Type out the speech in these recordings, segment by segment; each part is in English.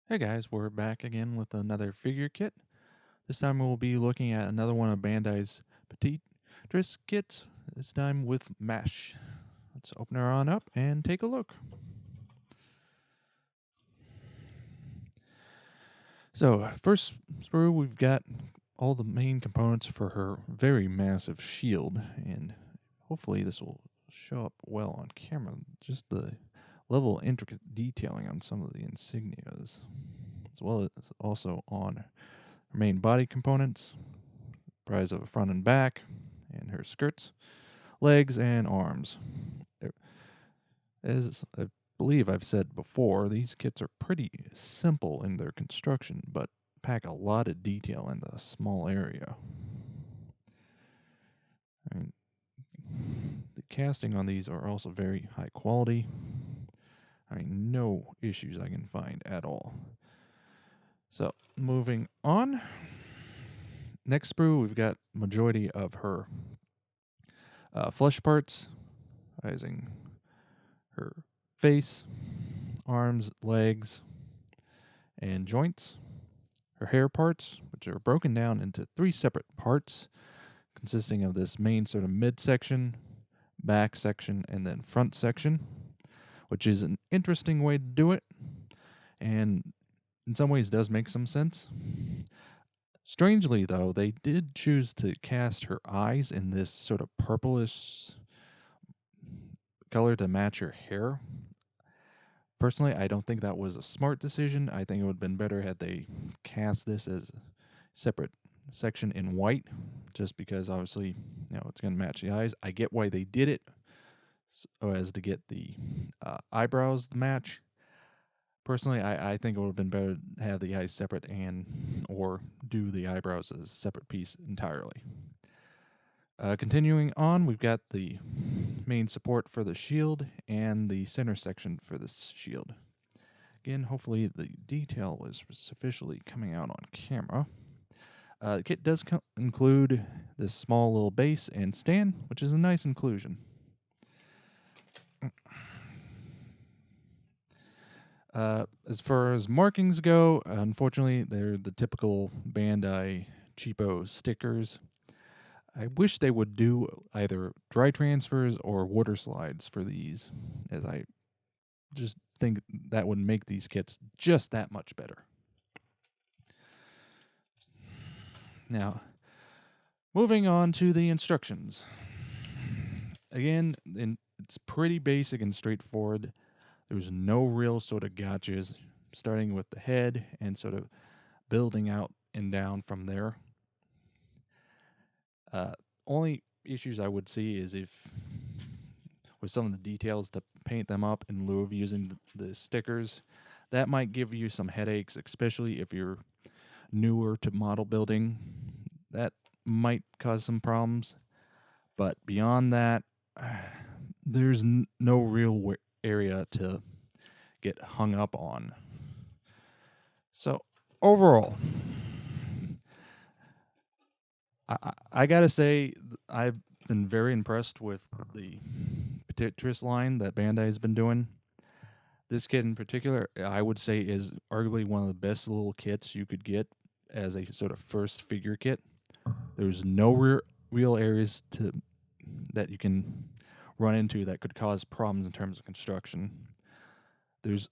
Hey guys, we're back again with another figure kit. This time we'll be looking at another one of Bandai's Petitris kits, this time with MASH. Let's open her on up and take a look. So, first sprue, we've got all the main components for her very massive shield, and hopefully this will show up well on camera. Just the level of intricate detailing on some of the insignias, as well as also on her main body components, comprised of front and back, and her skirts, legs, and arms. As I believe I've said before, these kits are pretty simple in their construction, but pack a lot of detail into a small area. I mean, the casting on these are also very high quality. I mean, no issues I can find at all. So, moving on. Next sprue, we've got majority of her flesh parts, rising her face, arms, legs, and joints. Her hair parts, which are broken down into 3 separate parts, consisting of this main sort of midsection, back section, and then front section, which is an interesting way to do it, and in some ways does make some sense. Strangely, though, they did choose to cast her eyes in this sort of purplish color to match her hair. Personally, I don't think that was a smart decision. I think it would have been better had they cast this as a separate section in white, just because obviously, it's going to match the eyes. I get why they did it, so as to get the eyebrows to match. Personally, I think it would have been better to have the eyes separate or do the eyebrows as a separate piece entirely. Continuing on, we've got the main support for the shield and the center section for this shield. Again, hopefully the detail is sufficiently coming out on camera. The kit does include this small little base and stand, which is a nice inclusion. As far as markings go, unfortunately, they're the typical Bandai cheapo stickers. I wish they would do either dry transfers or water slides for these, as I just think that would make these kits just that much better. Now, moving on to the instructions. Again, it's pretty basic and straightforward. There's no real sort of gotchas, starting with the head and sort of building out and down from there. Only issues I would see is if with some of the details to paint them up in lieu of using the stickers. That might give you some headaches, especially if you're newer to model building. That might cause some problems. But beyond that, there's no real area to get hung up on. So, overall, I gotta say, I've been very impressed with the Petitris line that Bandai has been doing. This kit in particular, I would say, is arguably one of the best little kits you could get as a sort of first figure kit. There's no real areas that you can run into that could cause problems in terms of construction. There's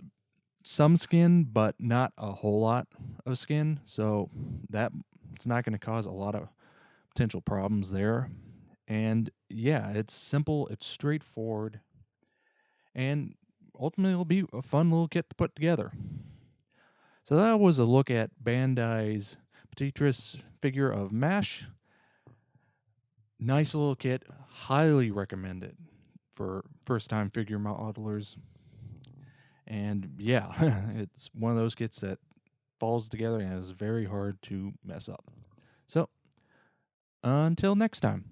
some skin, but not a whole lot of skin, so that it's not going to cause a lot of potential problems there. And yeah, it's simple, it's straightforward, and ultimately it'll be a fun little kit to put together. So that was a look at Bandai's Petitris figure of MASH. Nice little kit, highly recommended for first-time figure modelers. And yeah, it's one of those kits that falls together and is very hard to mess up. So, until next time.